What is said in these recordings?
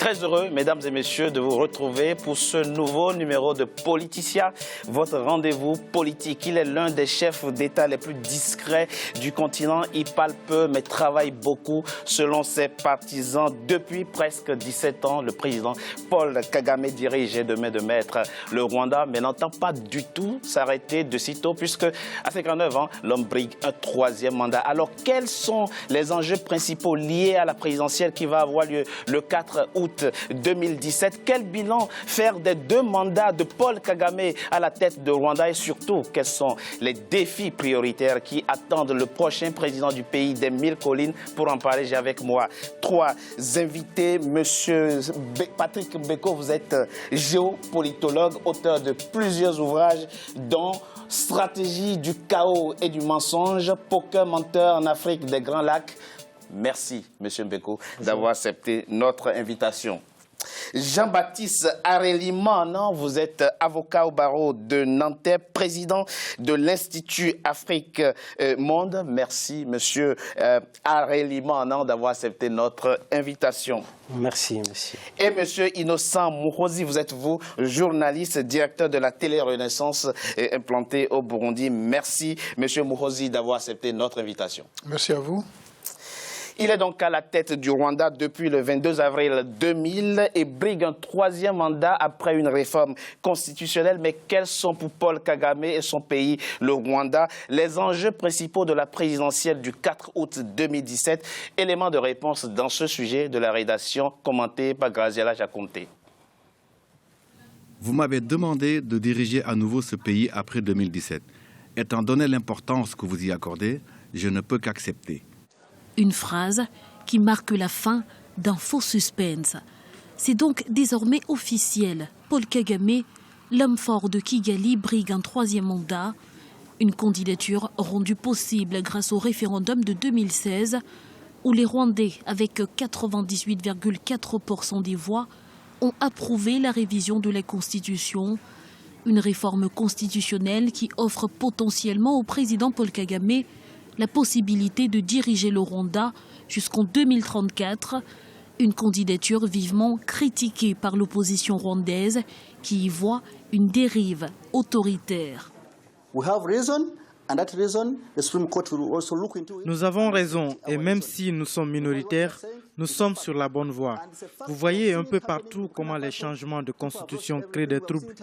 Très heureux, mesdames et messieurs, de vous retrouver pour ce nouveau numéro de Politicien, votre rendez-vous politique. Il est l'un des chefs d'État les plus discrets du continent. Il parle peu, mais travaille beaucoup selon ses partisans. Depuis presque 17 ans, le président Paul Kagame dirige et demain de mettre le Rwanda, mais n'entend pas du tout s'arrêter de sitôt, puisque à 59 ans, l'homme brigue un troisième mandat. Alors, quels sont les enjeux principaux liés à la présidentielle qui va avoir lieu le 4 août 2017. Quel bilan faire des 2 mandats de Paul Kagame à la tête de Rwanda et surtout, quels sont les défis prioritaires qui attendent le prochain président du pays des 1000 collines? Pour en parler, j'ai avec moi 3 invités. Monsieur Patrick Beko, vous êtes géopolitologue, auteur de plusieurs ouvrages dont Stratégie du chaos et du mensonge, poker menteur en Afrique des Grands Lacs. Merci, Monsieur Mbeko, d'avoir accepté notre invitation. Jean-Baptiste Areliman, vous êtes avocat au barreau de Nanterre, président de l'Institut Afrique Monde. Merci, Monsieur Areliman, d'avoir accepté notre invitation. Merci, monsieur. Et Monsieur Innocent Muhozi, vous êtes journaliste, directeur de la télé-Renaissance implantée au Burundi. Merci, Monsieur Muhozi, d'avoir accepté notre invitation. Merci à vous. Il est donc à la tête du Rwanda depuis le 22 avril 2000 et brigue un 3e mandat après une réforme constitutionnelle. Mais quels sont pour Paul Kagame et son pays, le Rwanda, les enjeux principaux de la présidentielle du 4 août 2017? Élément de réponse dans ce sujet de la rédaction commentée par Graziella Jaconté. Vous m'avez demandé de diriger à nouveau ce pays après 2017. Étant donné l'importance que vous y accordez, je ne peux qu'accepter. Une phrase qui marque la fin d'un faux suspense. C'est donc désormais officiel. Paul Kagame, l'homme fort de Kigali, brigue un 3e mandat. Une candidature rendue possible grâce au référendum de 2016, où les Rwandais, avec 98,4% des voix, ont approuvé la révision de la Constitution. Une réforme constitutionnelle qui offre potentiellement au président Paul Kagame la possibilité de diriger le Rwanda jusqu'en 2034, une candidature vivement critiquée par l'opposition rwandaise qui y voit une dérive autoritaire. Nous avons raison et même si nous sommes minoritaires, nous sommes sur la bonne voie. Vous voyez un peu partout comment les changements de constitution créent des troubles.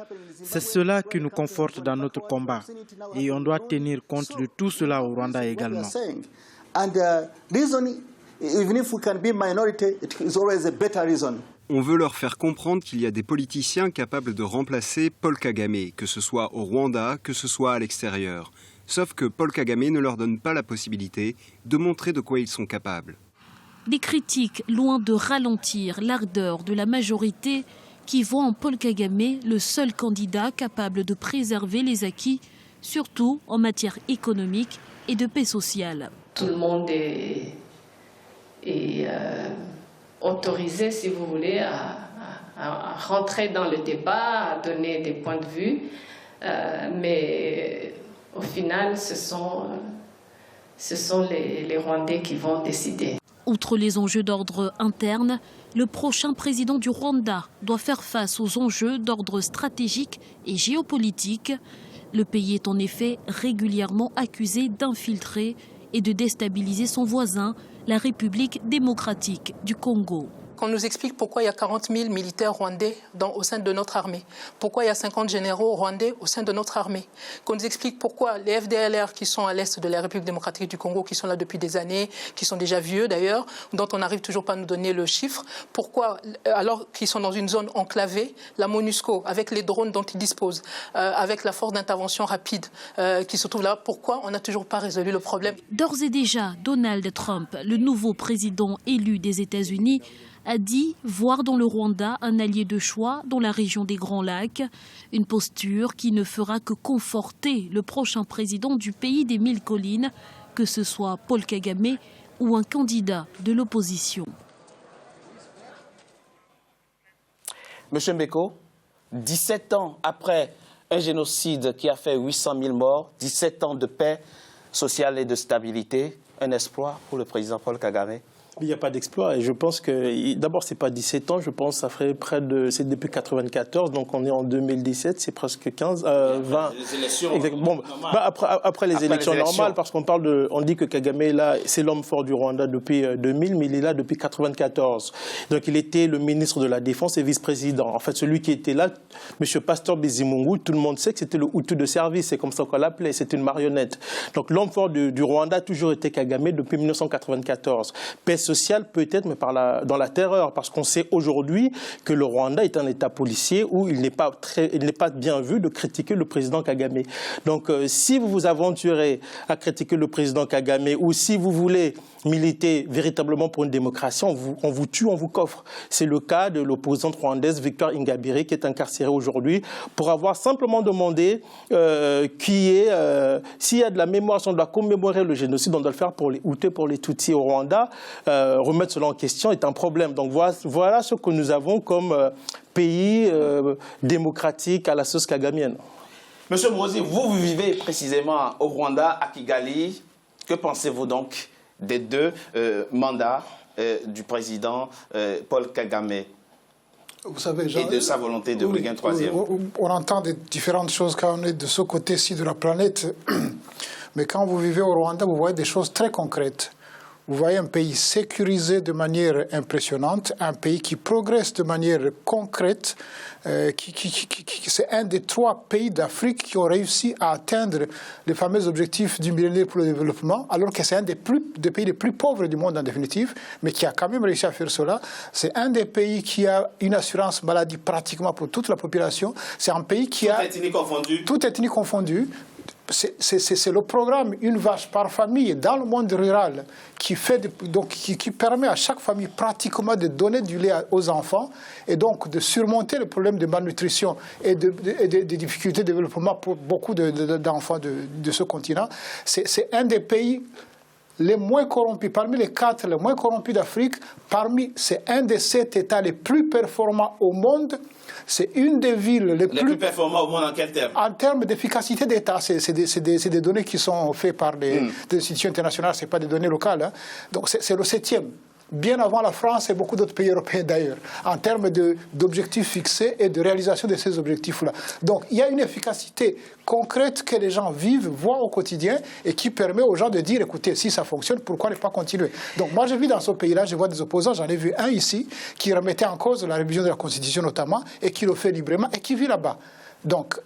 C'est cela qui nous conforte dans notre combat et on doit tenir compte de tout cela au Rwanda également. On veut leur faire comprendre qu'il y a des politiciens capables de remplacer Paul Kagame, que ce soit au Rwanda, que ce soit à l'extérieur. Sauf que Paul Kagame ne leur donne pas la possibilité de montrer de quoi ils sont capables. Des critiques loin de ralentir l'ardeur de la majorité qui voit en Paul Kagame le seul candidat capable de préserver les acquis, surtout en matière économique et de paix sociale. Tout le monde est autorisé, si vous voulez, à rentrer dans le débat, à donner des points de vue, mais au final, ce sont les Rwandais qui vont décider. Outre les enjeux d'ordre interne, le prochain président du Rwanda doit faire face aux enjeux d'ordre stratégique et géopolitique. Le pays est en effet régulièrement accusé d'infiltrer et de déstabiliser son voisin, la République démocratique du Congo. Qu'on nous explique pourquoi il y a 40 000 militaires rwandais au sein de notre armée, pourquoi il y a 50 généraux rwandais au sein de notre armée, qu'on nous explique pourquoi les FDLR qui sont à l'est de la République démocratique du Congo, qui sont là depuis des années, qui sont déjà vieux d'ailleurs, dont on n'arrive toujours pas à nous donner le chiffre, pourquoi, alors qu'ils sont dans une zone enclavée, la MONUSCO, avec les drones dont ils disposent, avec la force d'intervention rapide qui se trouve là, pourquoi on n'a toujours pas résolu le problème? D'ores et déjà, Donald Trump, le nouveau président élu des États-Unis, a dit voir dans le Rwanda un allié de choix dans la région des Grands Lacs, une posture qui ne fera que conforter le prochain président du pays des 1000 collines, que ce soit Paul Kagame ou un candidat de l'opposition. Monsieur Mbeko, 17 ans après un génocide qui a fait 800 000 morts, 17 ans de paix sociale et de stabilité, un espoir pour le président Paul Kagame? Il n'y a pas d'exploit et je pense que, d'abord, ce n'est pas 17 ans, je pense que ça ferait c'est depuis 1994, donc on est en 2017, c'est presque 20. Les élections. Bon, après les élections normales, parce on dit que Kagame est là, c'est l'homme fort du Rwanda depuis 2000, mais il est là depuis 1994. Donc il était le ministre de la Défense et vice-président. En fait, celui qui était là, M. Pasteur Bizimungu, tout le monde sait que c'était le Hutu de service, c'est comme ça qu'on l'appelait, c'était une marionnette. Donc l'homme fort du Rwanda a toujours été Kagame depuis 1994. Paix sociale peut-être, mais dans la terreur, parce qu'on sait aujourd'hui que le Rwanda est un État policier où il n'est pas bien vu de critiquer le président Kagame. Donc si vous vous aventurez à critiquer le président Kagame ou si vous voulez militer véritablement pour une démocratie, on vous tue, on vous coffre. C'est le cas de l'opposante rwandaise Victoire Ingabire qui est incarcérée aujourd'hui pour avoir simplement demandé s'il y a de la mémoire, si on doit commémorer le génocide, on doit le faire pour les Hutus, pour les Tutsis au Rwanda. Remettre cela en question est un problème. Donc voilà ce que nous avons comme pays démocratique à la sauce kagamienne. Monsieur Muhoozi, vous vivez précisément au Rwanda, à Kigali. Que pensez-vous donc des deux mandats du président Paul Kagame Vous savez, et de sa volonté de briguer un troisième? On entend des différentes choses quand on est de ce côté-ci de la planète. Mais quand vous vivez au Rwanda, vous voyez des choses très concrètes. Vous voyez un pays sécurisé de manière impressionnante, un pays qui progresse de manière concrète. C'est un des 3 pays d'Afrique qui ont réussi à atteindre les fameux objectifs du millénaire pour le développement, alors que c'est un des pays les plus pauvres du monde en définitive, mais qui a quand même réussi à faire cela. C'est un des pays qui a une assurance maladie pratiquement pour toute la population. C'est un pays qui a... Toute ethnie confondue. C'est le programme Une vache par famille dans le monde rural qui permet à chaque famille pratiquement de donner du lait aux enfants et donc de surmonter le problème de malnutrition et des difficultés de développement pour beaucoup d'enfants de ce continent. C'est un des pays les moins corrompus, parmi les 4 les moins corrompus d'Afrique, c'est un des 7 États les plus performants au monde. C'est une des villes les plus performantes au monde en quel terme? En termes d'efficacité d'État. C'est des données qui sont faites par des institutions internationales, ce n'est pas des données locales. Hein. Donc c'est le 7e. Bien avant la France et beaucoup d'autres pays européens d'ailleurs, en termes d'objectifs fixés et de réalisation de ces objectifs-là. Donc il y a une efficacité concrète que les gens vivent, voient au quotidien et qui permet aux gens de dire, écoutez, si ça fonctionne, pourquoi ne pas continuer? Donc moi je vis dans ce pays-là, je vois des opposants, j'en ai vu un ici, qui remettait en cause la révision de la Constitution notamment, et qui le fait librement, et qui vit là-bas. Donc,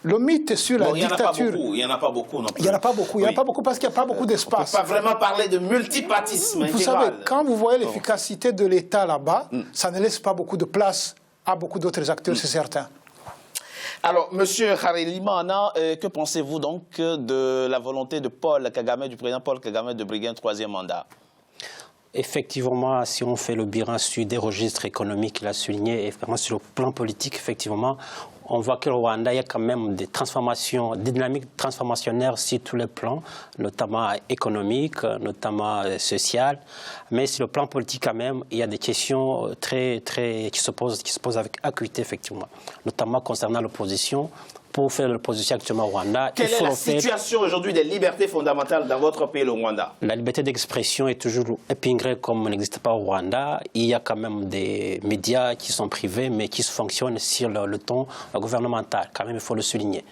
le mythe sur la dictature... Il n'y en a pas beaucoup non plus. Il n'y en a pas beaucoup. Il n'y en a pas beaucoup parce qu'il n'y a pas beaucoup d'espace. On ne peut pas vraiment parler de multipartisme intégral. Vous savez, quand vous voyez l'efficacité de l'État là-bas, ça ne laisse pas beaucoup de place à beaucoup d'autres acteurs, c'est certain. Alors, Monsieur Harelimana, que pensez-vous donc de la volonté de Paul Kagame, du président Paul Kagame, de briguer un 3e mandat? Effectivement, si on fait le bilan sur des registres économiques qu'il a souligné, et vraiment sur le plan politique, effectivement, on voit que le Rwanda, il y a quand même des transformations, des dynamiques transformationnaires sur tous les plans, notamment économiques, notamment sociales. Mais sur le plan politique, quand même, il y a des questions qui se posent avec acuité, effectivement, notamment concernant l'opposition. Pour faire l'opposition actuellement au Rwanda, quelle est la situation aujourd'hui des libertés fondamentales dans votre pays, le Rwanda? La liberté d'expression est toujours épinglée comme elle n'existe pas au Rwanda. Il y a quand même des médias qui sont privés, mais qui fonctionnent sur le ton gouvernemental. Quand même, il faut le souligner.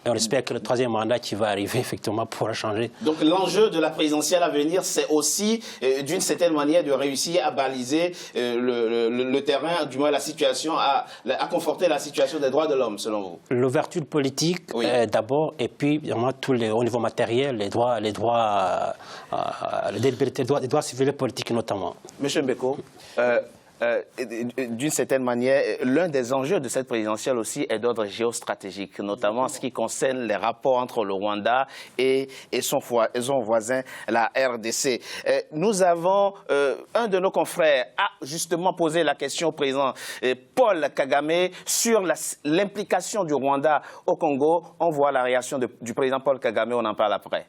Et on espère que le 3e mandat qui va arriver, effectivement, pourra changer. Donc l'enjeu de la présidentielle à venir, c'est aussi, d'une certaine manière, de réussir à baliser le terrain, du moins la situation, à conforter la situation des droits de l'homme, selon vous? L'ouverture politique, d'abord, et puis, vraiment, au niveau matériel, les droits civils et politiques, notamment. Monsieur Mbeko, d'une certaine manière, l'un des enjeux de cette présidentielle aussi est d'ordre géostratégique, notamment en ce qui concerne les rapports entre le Rwanda et son voisin, la RDC. Nous avons, un de nos confrères a justement posé la question au président Paul Kagame sur l'implication du Rwanda au Congo. On voit la réaction du président Paul Kagame, on en parle après.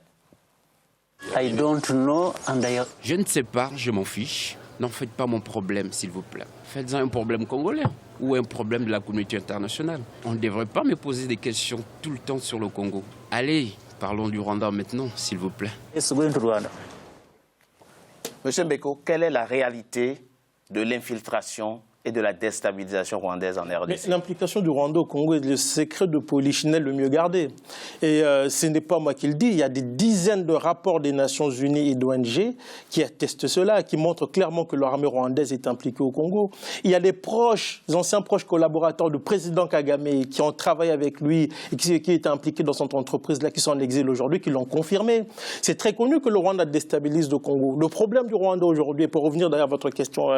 Je ne sais pas, je m'en fiche. N'en faites pas mon problème, s'il vous plaît. Faites-en un problème congolais ou un problème de la communauté internationale. On ne devrait pas me poser des questions tout le temps sur le Congo. Allez, parlons du Rwanda maintenant, s'il vous plaît. Monsieur Mbeko, quelle est la réalité de l'infiltration et de la déstabilisation rwandaise en RDC? L'implication du Rwanda au Congo est le secret de Polichinelle le mieux gardé. Et ce n'est pas moi qui le dis, il y a des dizaines de rapports des Nations Unies et d'ONG qui attestent cela, qui montrent clairement que l'armée rwandaise est impliquée au Congo. Il y a des anciens proches collaborateurs du président Kagame qui ont travaillé avec lui et qui étaient impliqués dans cette entreprise-là, qui sont en exil aujourd'hui, qui l'ont confirmé. C'est très connu que le Rwanda déstabilise le Congo. Le problème du Rwanda aujourd'hui, et pour revenir d'ailleurs à votre question,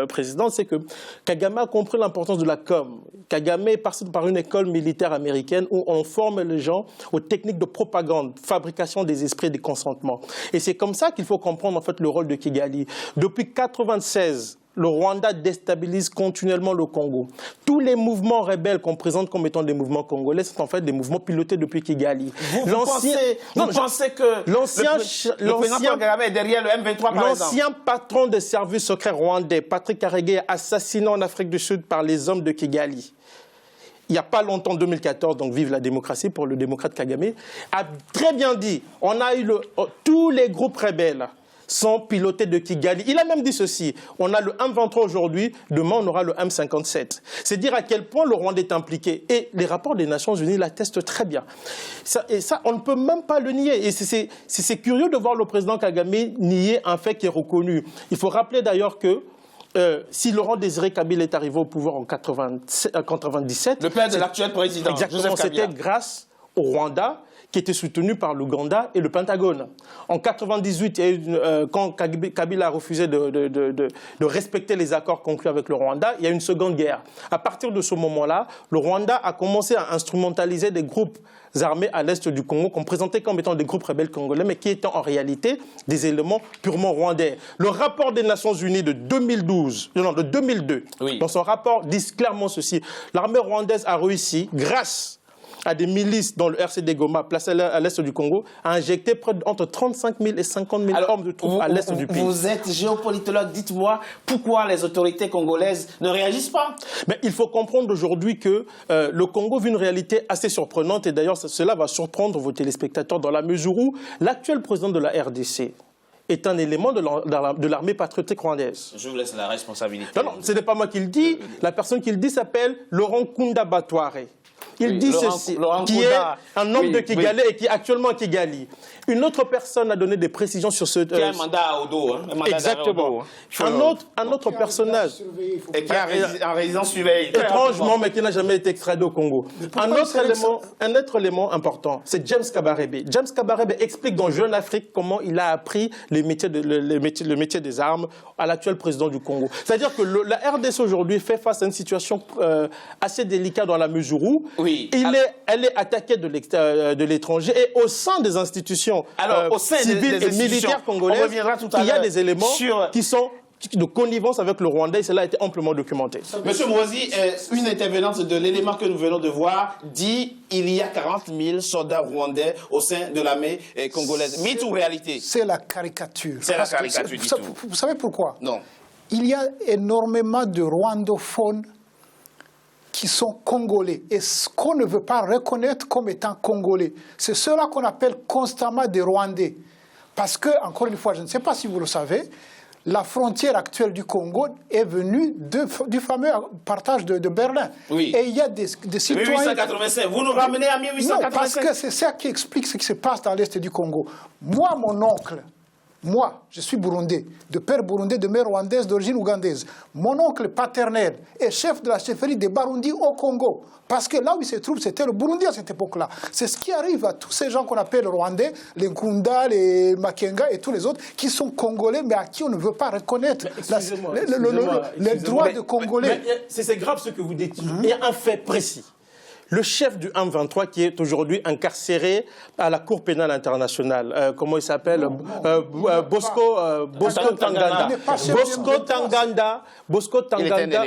Président, c'est que Kagame a compris l'importance de la com. Kagame est passé par une école militaire américaine où on forme les gens aux techniques de propagande, fabrication des esprits et des consentements. Et c'est comme ça qu'il faut comprendre en fait le rôle de Kigali. Depuis 1996, le Rwanda déstabilise continuellement le Congo. Tous les mouvements rebelles qu'on présente comme étant des mouvements congolais sont en fait des mouvements pilotés depuis Kigali. Vous pensez que le président Kagame est derrière le M23 par exemple? L'ancien patron des services secrets rwandais, Patrick Karegeya, assassiné en Afrique du Sud par les hommes de Kigali. Il n'y a pas longtemps, en 2014, donc vive la démocratie pour le démocrate Kagame, a très bien dit, on a eu tous les groupes rebelles sont pilotés de Kigali. Il a même dit ceci, on a le M23 aujourd'hui, demain on aura le M57. C'est dire à quel point le Rwanda est impliqué. Et les rapports des Nations Unies l'attestent très bien. Et ça, on ne peut même pas le nier. Et c'est curieux de voir le président Kagame nier un fait qui est reconnu. Il faut rappeler d'ailleurs que si Laurent Désiré Kabila est arrivé au pouvoir en 1997... Le père de l'actuel président, exactement, c'était grâce au Rwanda, qui était soutenu par l'Ouganda et le Pentagone. En 1998, quand Kabila a refusé de respecter les accords conclus avec le Rwanda, il y a eu une seconde guerre. À partir de ce moment-là, le Rwanda a commencé à instrumentaliser des groupes armés à l'est du Congo qu'on présentait comme étant des groupes rebelles congolais, mais qui étaient en réalité des éléments purement rwandais. Le rapport des Nations Unies de 2002, oui, dans son rapport, dit clairement ceci. L'armée rwandaise a réussi, grâce à des milices dans le RCD Goma, placées à l'est du Congo, à injecter entre 35 000 et 50 000 hommes de troupes à l'est du pays. Vous êtes géopolitologue, dites-moi pourquoi les autorités congolaises ne réagissent pas? Mais il faut comprendre aujourd'hui que le Congo vit une réalité assez surprenante, et d'ailleurs cela va surprendre vos téléspectateurs dans la mesure où l'actuel président de la RDC est un élément de l'armée patriotique rwandaise. Je vous laisse la responsabilité. Non, ce n'est pas moi qui le dis. La personne qui le dit s'appelle Laurent Kunda Batware. Il dit ceci, qui est un homme de Kigali et qui est actuellement à Kigali. Une autre personne a donné des précisions sur ce... Qui a un mandat au dos. Exactement. Un autre personnage. Et qui est en résidence surveillée. Étrangement, mais qui n'a jamais été extradé au Congo. Un autre élément important, c'est James Kabarebe. James Kabarebe explique dans Jeune Afrique comment il a appris le métier des armes à l'actuel président du Congo. C'est-à-dire que la RDC aujourd'hui fait face à une situation assez délicate dans la mesure où elle est attaquée de l'étranger et au sein des institutions civiles et militaires congolaises, il y a des éléments qui sont de connivence avec le Rwanda et cela a été amplement documenté. Monsieur Mouazi, une intervenante de l'élément que nous venons de voir dit qu'il y a 40 000 soldats rwandais au sein de l'armée congolaise. Mythe ou réalité? C'est la caricature. C'est la caricature du tout. Vous savez pourquoi? Non. Il y a énormément de rwandophones qui sont congolais et ce qu'on ne veut pas reconnaître comme étant congolais. C'est ceux-là qu'on appelle constamment des Rwandais. Parce que, encore une fois, je ne sais pas si vous le savez, la frontière actuelle du Congo est venue du fameux partage de Berlin. Oui. Et il y a des citoyens... 1885, vous nous ramenez à 1885. Non, parce que c'est ça qui explique ce qui se passe dans l'est du Congo. Moi, mon oncle, je suis burundais, de père burundais, de mère rwandaise, d'origine ougandaise. Mon oncle paternel est chef de la chefferie des Barundi au Congo. Parce que là où il se trouve, c'était le Burundi à cette époque-là. C'est ce qui arrive à tous ces gens qu'on appelle rwandais, les Nkunda, les Makenga et tous les autres, qui sont congolais, mais à qui on ne veut pas reconnaître les droits de congolais. C'est grave ce que vous dites. Il y a un fait précis. Le chef du M23 qui est aujourd'hui incarcéré à la Cour pénale internationale, comment il s'appelle? Bosco Tanganda. Bosco Tanganda,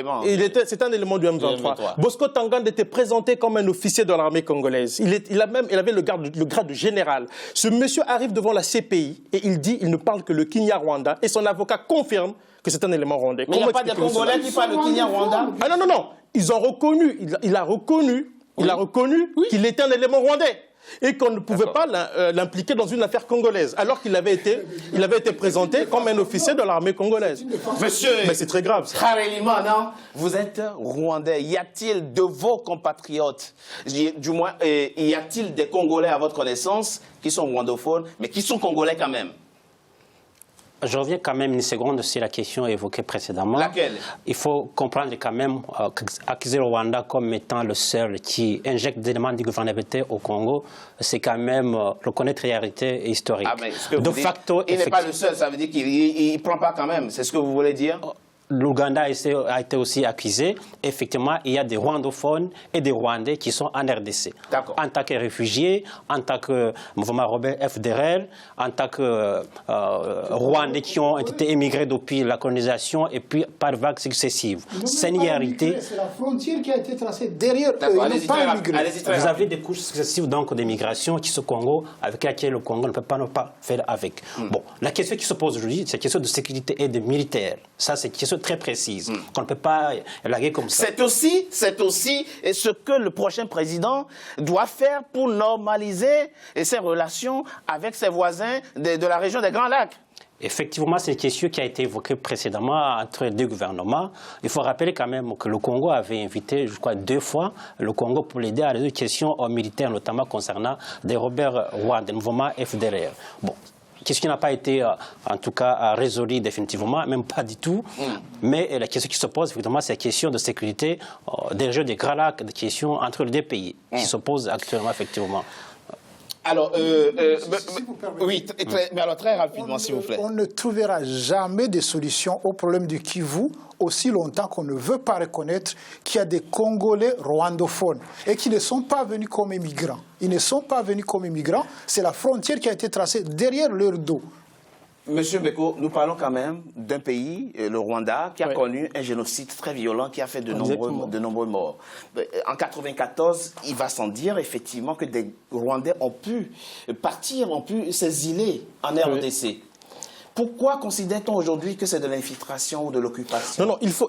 c'est un élément du M23. Bosco Tanganda était présenté comme un officier de l'armée congolaise. Il avait le grade de général. Ce monsieur arrive devant la CPI et il dit qu'il ne parle que le Kinyarwanda et son avocat confirme que c'est un élément rwandais. Mais il n'y a pas de Congolais qui parlent le Kinyarwanda? Ah non. Ils ont reconnu, il a reconnu qu'il était un élément rwandais. et qu'on ne pouvait pas l'impliquer dans une affaire congolaise, alors qu'il avait été présenté comme un officier de l'armée congolaise. Monsieur, mais c'est très grave. Kharelimana, vous êtes rwandais. Y a-t-il de vos compatriotes, du moins, y a-t-il des Congolais à votre connaissance qui sont rwandophones, mais qui sont congolais quand même? Je reviens quand même une seconde sur la question évoquée précédemment. Laquelle? Il faut comprendre quand même qu'accuser le Rwanda comme étant le seul qui injecte des éléments de gouvernementalité au Congo, c'est quand même reconnaître la réalité historique. Ah, mais ce que vous de dites, facto, il n'est pas le seul, ça veut dire qu'il ne prend pas quand même. C'est ce que vous voulez dire? L'Ouganda a été aussi accusé. Effectivement, il y a des rwandophones et des Rwandais qui sont en RDC. En tant que réfugiés, en tant que mouvement rebelle FDLR, en tant que Rwandais qui ont été émigrés depuis la colonisation et puis par vagues successives. C'est une réalité. C'est la frontière qui a été tracée derrière eux, ils n'ont pas immigré. Vous avez des couches successives d'immigration qui sont au Congo, avec laquelle le Congo ne peut pas faire avec. Bon, la question qui se pose aujourd'hui, c'est la question de sécurité et de militaire. Ça, c'est une question très précise, qu'on ne peut pas élaguer comme ça. C'est aussi ce que le prochain président doit faire pour normaliser ses relations avec ses voisins de la région des Grands Lacs. Effectivement, c'est une question qui a été évoquée précédemment entre les deux gouvernements. Il faut rappeler quand même que le Congo avait invité, je crois, 2 fois le Congo pour l'aider à résoudre des questions militaires, notamment concernant des rebelles rwandais, le mouvement FDLR. Bon. Question qui n'a pas été, en tout cas, résolue définitivement, même pas du tout. Mais la question qui se pose, effectivement, c'est la question de sécurité des régions des Grands Lacs, des questions entre les deux pays qui se posent actuellement, effectivement. Alors, oui, mais alors très rapidement, s'il vous plaît. On ne trouvera jamais de solution au problème du Kivu aussi longtemps qu'on ne veut pas reconnaître qu'il y a des Congolais rwandophones et qui ne sont pas venus comme immigrants. Ils ne sont pas venus comme immigrants, c'est la frontière qui a été tracée derrière leur dos. Monsieur Beko, nous parlons quand même d'un pays, le Rwanda, qui a connu un génocide très violent, qui a fait de nombreux morts. En 1994, il va sans dire effectivement que des Rwandais ont pu partir, ont pu s'exiler en RDC. Pourquoi considère-t-on aujourd'hui que c'est de l'infiltration ou de l'occupation? Non, il faut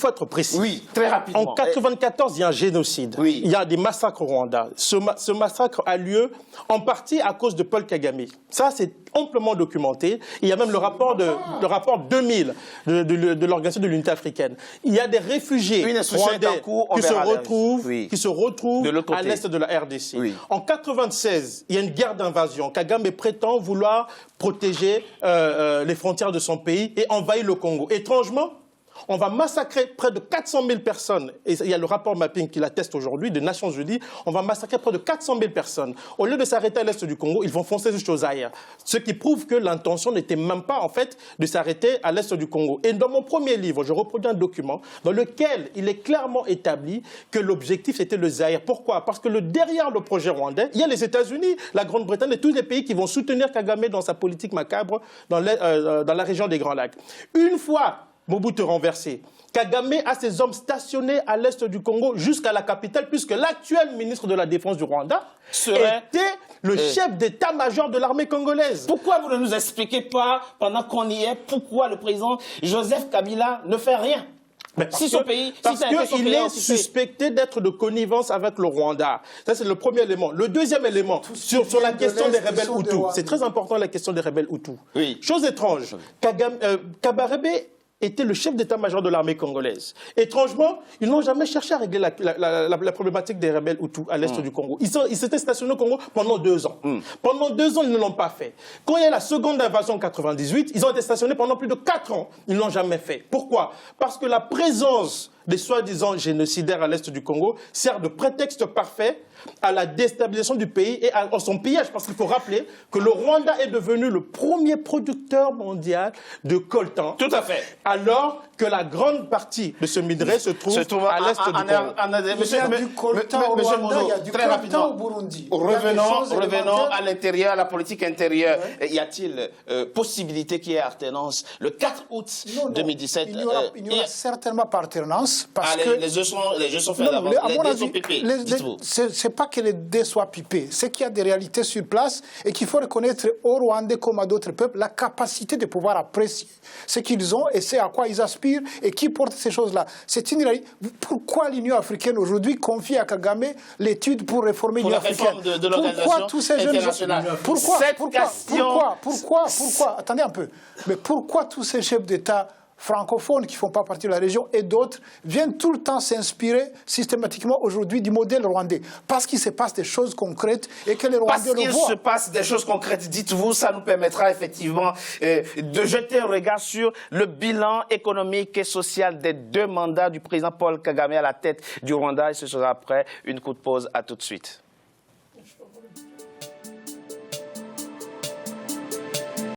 être précis. Oui, très rapidement. En 1994, il y a un génocide. Oui. Il y a des massacres au Rwanda. Ce massacre a lieu en partie à cause de Paul Kagame. Ça, c'est amplement documenté. Il y a même le rapport 2000 de l'Organisation de l'Unité africaine. Il y a des réfugiés rwandais qui se retrouvent à l'est de la RDC. Oui. En 1996, il y a une guerre d'invasion. Kagame prétend vouloir protéger les frontières de son pays et envahir le Congo. Étrangement, on va massacrer près de 400 000 personnes. Et il y a le rapport mapping qui l'atteste aujourd'hui, des Nations Unies. On va massacrer près de 400 000 personnes. Au lieu de s'arrêter à l'est du Congo, ils vont foncer jusqu'au Zaïre. Ce qui prouve que l'intention n'était même pas, en fait, de s'arrêter à l'est du Congo. Et dans mon premier livre, je reproduis un document dans lequel il est clairement établi que l'objectif était le Zaïre. Pourquoi? Parce que derrière le projet rwandais, il y a les États-Unis, la Grande-Bretagne et tous les pays qui vont soutenir Kagame dans sa politique macabre dans la région des Grands Lacs. Une fois Mobutu renversé, Kagame a ses hommes stationnés à l'est du Congo jusqu'à la capitale, puisque l'actuel ministre de la Défense du Rwanda était le chef d'état-major de l'armée congolaise. Pourquoi vous ne nous expliquez pas, pendant qu'on y est, pourquoi le président Joseph Kabila ne fait rien? Parce qu'il est suspecté d'être de connivence avec le Rwanda. Ça, c'est le premier élément. Le deuxième élément, sur la question des rebelles Hutus. C'est très important, la question des rebelles Hutus. Oui. Chose étrange, Kabarebe était le chef d'état-major de l'armée congolaise. Étrangement, ils n'ont jamais cherché à régler la problématique des rebelles Hutus à l'est du Congo. Ils s'étaient stationnés au Congo pendant 2 ans. Pendant 2 ans, ils ne l'ont pas fait. Quand il y a la seconde invasion en 1998, ils ont été stationnés pendant plus de 4 ans. Ils ne l'ont jamais fait. Pourquoi? Parce que la présence des soi-disant génocidaires à l'est du Congo sert de prétexte parfait à la déstabilisation du pays et à son pillage. Parce qu'il faut rappeler que le Rwanda est devenu le premier producteur mondial de coltan. Tout à fait. Alors que la grande partie de ce minerai se trouve à l'est du Congo. Il y a du coltan au Rwanda, il y a du coltan au Burundi. Revenons à l'intérieur, à la politique intérieure. Y a-t-il possibilité qu'il y ait alternance le 4 août 2017? Il n'y aura certainement pas alternance. pense parce que... Les jeux sont faits d'avance, les dés sont pipés, dites-vous. C'est pas que les dés soient pipés, c'est qu'il y a des réalités sur place et qu'il faut reconnaître aux Rwandais comme à d'autres peuples la capacité de pouvoir apprécier ce qu'ils ont et c'est à quoi ils aspirent et qui porte ces choses-là. C'est une réalité. Pourquoi l'Union africaine aujourd'hui confie à Kagame l'étude pour réformer l'Union africaine? Pourquoi tous ces jeunes... Pourquoi attendez un peu. Mais pourquoi tous ces chefs d'État francophones qui ne font pas partie de la région et d'autres viennent tout le temps s'inspirer systématiquement aujourd'hui du modèle rwandais? Parce qu'il se passe des choses concrètes et que les Rwandais le voient. Parce qu'il se passe des choses concrètes, dites-vous, ça nous permettra effectivement de jeter un regard sur le bilan économique et social des 2 mandats du président Paul Kagame à la tête du Rwanda. Et ce sera après une courte pause. À tout de suite.